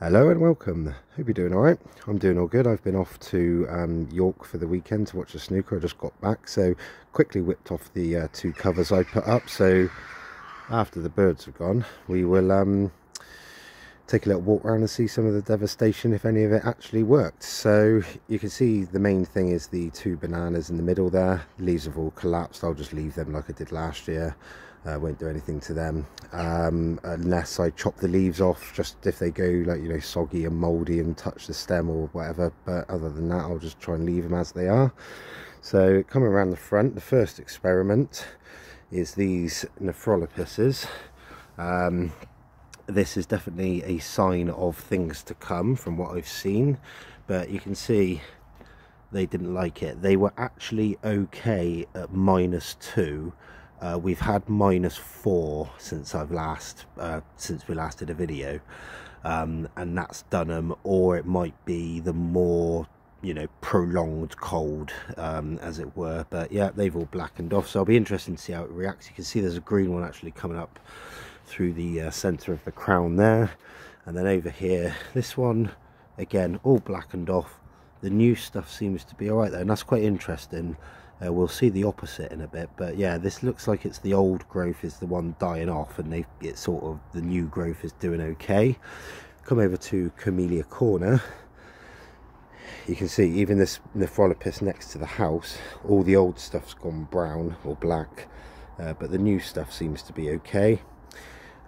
Hello and welcome. Hope you're doing alright. I'm doing all good. I've been off to York for the weekend to watch the snooker. I just got back, so quickly whipped off the two covers I put up. So after the birds have gone, we will take a little walk around and see some of the devastation, if any of it actually worked. So you can see the main thing is the two bananas in the middle there. The leaves have all collapsed. I'll just leave them like I did last year. Won't do anything to them unless I chop the leaves off, just if they go like, you know, soggy and mouldy and touch the stem or whatever. But other than that, I'll just try and leave them as they are. So coming around the front, the first experiment is these nephrolopuses. This is definitely a sign of things to come from what I've seen, but you can see they didn't like it. They were actually okay at -2. We've had -4 since since we last did a video, and that's done them, or it might be the more, you know, prolonged cold, as it were. But yeah, they've all blackened off, so I'll be interested to see how it reacts. You can see there's a green one actually coming up through the center of the crown there, and then over here, this one again all blackened off. The new stuff seems to be all right there, and that's quite interesting. We'll see the opposite in a bit, but yeah, this looks like it's the old growth is the one dying off, and it's sort of the new growth is doing okay. Come over to Camellia Corner. You can see even this nephrolopus next to the house, all the old stuff's gone brown or black, but the new stuff seems to be okay.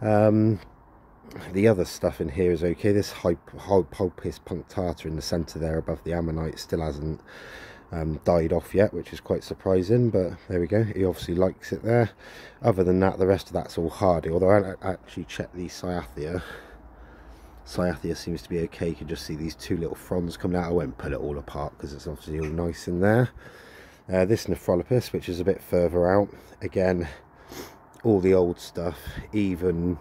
The other stuff in here is okay. This Hypulpis punctata in the centre there above the ammonite still hasn't died off yet, which is quite surprising, but there we go. He obviously likes it there. Other than that, the rest of that's all hardy, although I actually checked the Cyathea. Cyathea seems to be okay. You can just see these two little fronds coming out. I won't pull it all apart because it's obviously all nice in there. This nephrolopus, which is a bit further out, again all the old stuff, even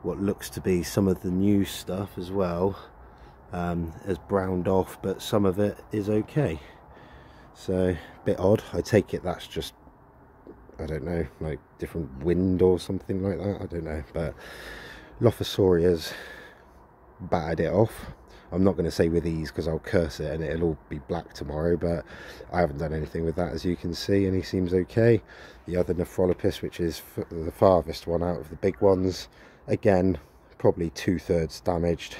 what looks to be some of the new stuff as well, has browned off, but some of it is okay. So a bit odd. I take it that's just, I don't know, like different wind or something like that. I don't know, but Lophosauria's battered it off. I'm not going to say with ease because I'll curse it and it'll all be black tomorrow, but I haven't done anything with that, as you can see, and he seems okay. The other nephrolopus, which is the farthest one out of the big ones, again probably 2/3 damaged,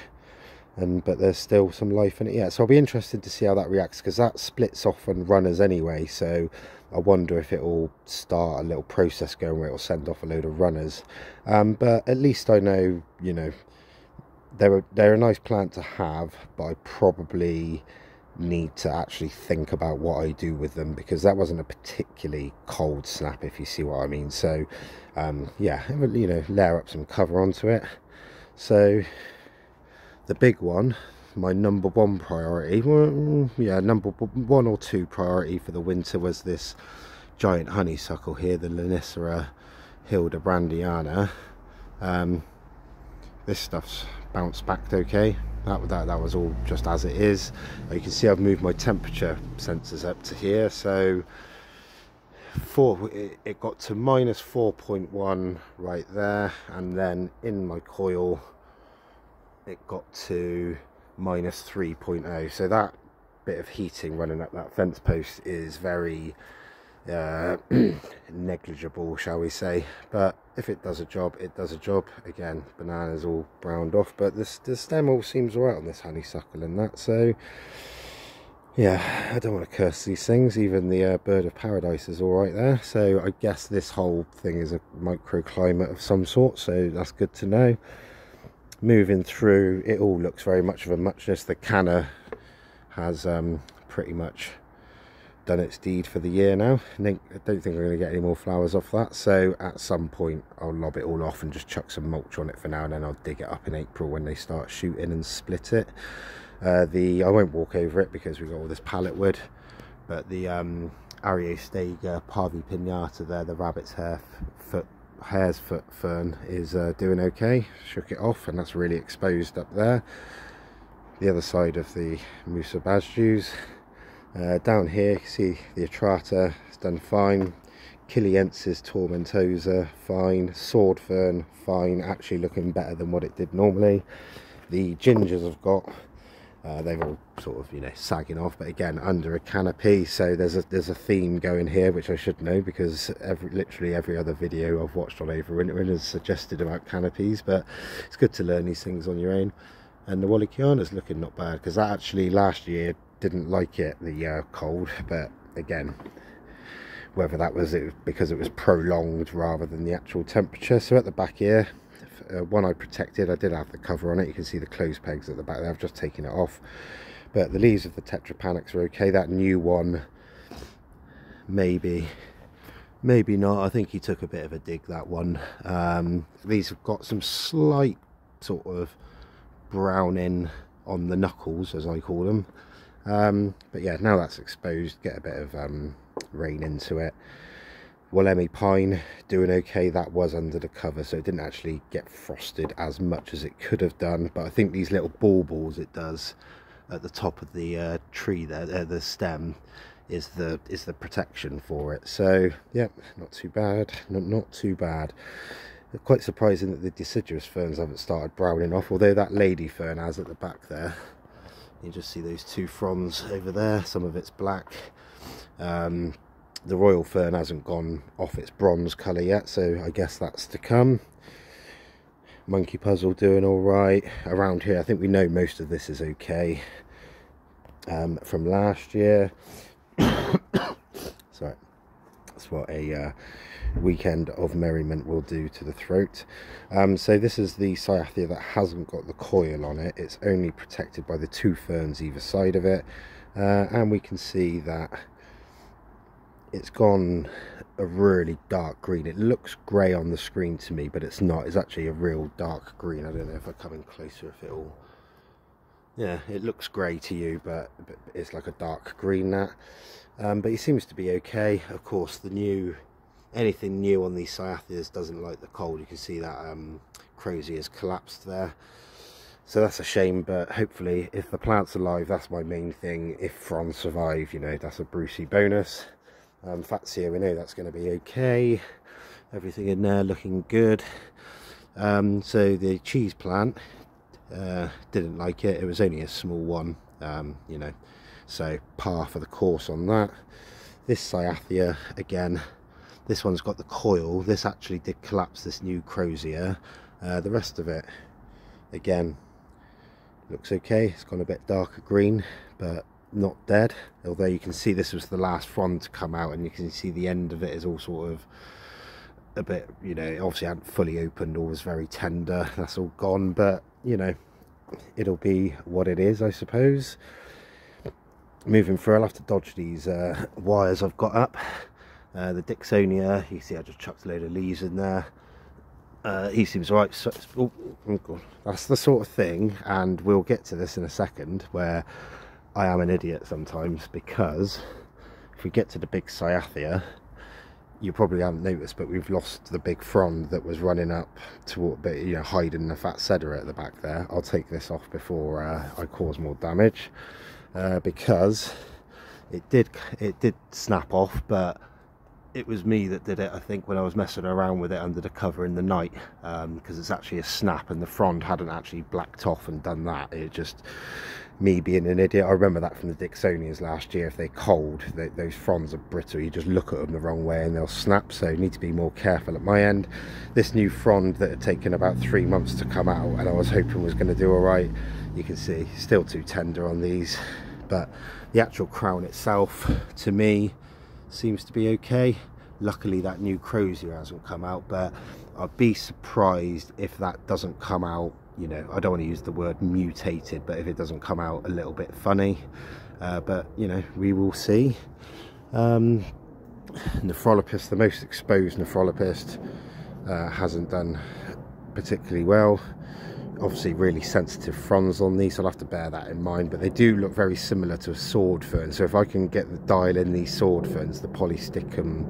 but there's still some life in it yet. So I'll be interested to see how that reacts, because that splits off on runners anyway, so I wonder if it will start a little process going where it will send off a load of runners. But at least I know, you know, they're a nice plant to have, but I probably need to actually think about what I do with them, because that wasn't a particularly cold snap, if you see what I mean. So yeah, you know, layer up some cover onto it. So the big one, my #1 priority, well, yeah, #1 or 2 priority for the winter was this giant honeysuckle here, the Lonicera hildebrandiana. This stuff's bounced back okay. That was all just as it is. You can see I've moved my temperature sensors up to here, so it got to -4.1 right there, and then in my coil it got to -3.0. so that bit of heating running up that fence post is very negligible, shall we say. But if it does a job, it does a job. Again, bananas all browned off, but the stem all seems alright on this honeysuckle and that. So yeah, I don't want to curse these things. Even the bird of paradise is alright there. So I guess this whole thing is a microclimate of some sort, so that's good to know. Moving through, it all looks very much of a muchness. The canna has pretty much done its deed for the year now. I don't think I'm going to get any more flowers off that, so at some point I'll lob it all off and just chuck some mulch on it for now, and then I'll dig it up in April when they start shooting and split it. I won't walk over it because we've got all this pallet wood, but the Ariostega parvipinnata there, the hare's foot fern, is doing okay. Shook it off, and that's really exposed up there. The other side of the Musa basjus. Down here you can see the Atrata has done fine. Kiliensis tomentosa fine. Sword fern fine, actually looking better than what it did normally. The gingers I've got, they've all sort of, you know, sagging off, but again under a canopy. So there's a theme going here, which I should know because literally every other video I've watched on overwintering has suggested about canopies, but it's good to learn these things on your own. And the Walkabout looking not bad, because that actually last year didn't like it, the cold, but again, whether that was because it was prolonged rather than the actual temperature. So at the back here, one I protected, I did have the cover on it. You can see the clothes pegs at the back there. I've just taken it off, but the leaves of the Tetrapanics are okay. That new one, maybe not. I think he took a bit of a dig, that one. These have got some slight sort of browning on the knuckles, as I call them. But yeah, now that's exposed, get a bit of rain into it. Wollemi pine doing okay. That was under the cover, so it didn't actually get frosted as much as it could have done, but I think these little baubles it does at the top of the tree there, the stem, is the protection for it. So yeah, not too bad, not too bad. Quite surprising that the deciduous ferns haven't started browning off, although that lady fern has at the back there. You just see those two fronds over there, some of it's black. The royal fern hasn't gone off its bronze colour yet, so I guess that's to come. Monkey puzzle doing all right. Around here I think we know most of this is okay from last year. Sorry, that's what a weekend of merriment will do to the throat. So this is the Cyathea that hasn't got the coil on it. It's only protected by the two ferns either side of it, and we can see that it's gone a really dark green. It looks grey on the screen to me, but it's not. It's actually a real dark green. I don't know if I come in closer if it'll... Yeah, it looks grey to you, but it's like a dark green, that. But he seems to be okay. Of course, the new... anything new on these Cyatheas doesn't like the cold. You can see that Crozier has collapsed there, so that's a shame. But hopefully, if the plant's alive, that's my main thing. If fronds survive, you know, that's a Brucey bonus. Fatsia, we know that's going to be okay. Everything in there looking good. So the cheese plant didn't like it. It was only a small one, you know, so par for the course on that. This Cyathea again, this one's got the coil. This actually did collapse, this new Crozier. The rest of it, again, looks okay. It's gone a bit darker green, but not dead. Although you can see this was the last frond to come out, and you can see the end of it is all sort of a bit, you know, it obviously hadn't fully opened, all was very tender. That's all gone, but, you know, it'll be what it is, I suppose. Moving through, I'll have to dodge these wires I've got up. The Dixonia, you see I just chucked a load of leaves in there. He seems right. So, oh God. That's the sort of thing, and we'll get to this in a second, where I am an idiot sometimes, because if we get to the big Cyathea, you probably haven't noticed, but we've lost the big frond that was running up toward, you know, hiding the fat cedar at the back there. I'll take this off before I cause more damage, because it did snap off, but it was me that did it, I think, when I was messing around with it under the cover in the night, because it's actually a snap, and the frond hadn't actually blacked off and done that. It just me being an idiot. I remember that from the Dixonias last year. If they're cold, those fronds are brittle. You just look at them the wrong way and they'll snap, so you need to be more careful at my end. This new frond that had taken about 3 months to come out, and I was hoping was going to do all right, you can see still too tender on these, but the actual crown itself, to me, seems to be okay. Luckily that new Crozier hasn't come out, but I'd be surprised if that doesn't come out, you know, I don't want to use the word mutated, but if it doesn't come out a little bit funny, but you know, we will see. Nephrolopist, the most exposed Nephrolopist, hasn't done particularly well. Obviously really sensitive fronds on these, so I'll have to bear that in mind, but they do look very similar to a sword fern. So if I can get the dial in these sword ferns, the Polysticum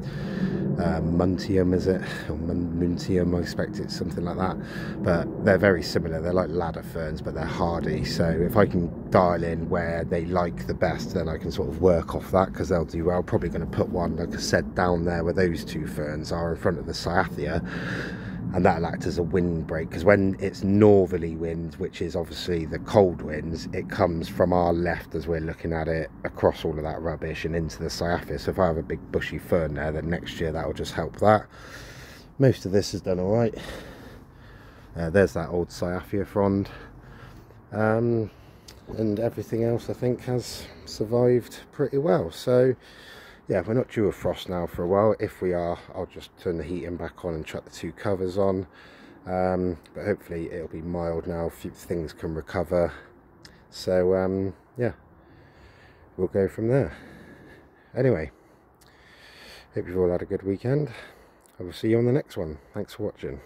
muntium, is it, or muntium, I expect it's something like that, but they're very similar. They're like ladder ferns, but they're hardy. So if I can dial in where they like the best, then I can sort of work off that, because they'll do well. Probably going to put one, like I said, down there where those two ferns are in front of the Cyathea, and that'll act as a windbreak, because when it's northerly winds, which is obviously the cold winds, it comes from our left as we're looking at it, across all of that rubbish and into the Sciaphia. So if I have a big bushy fern there, then next year that will just help that. Most of this is done all right. There's that old Sciaphia frond, and everything else I think has survived pretty well. So yeah, we're not due a frost now for a while. If we are, I'll just turn the heating back on and chuck the 2 covers on. But hopefully it'll be mild now, a few things can recover. So yeah, we'll go from there. Anyway, hope you've all had a good weekend. I will see you on the next one. Thanks for watching.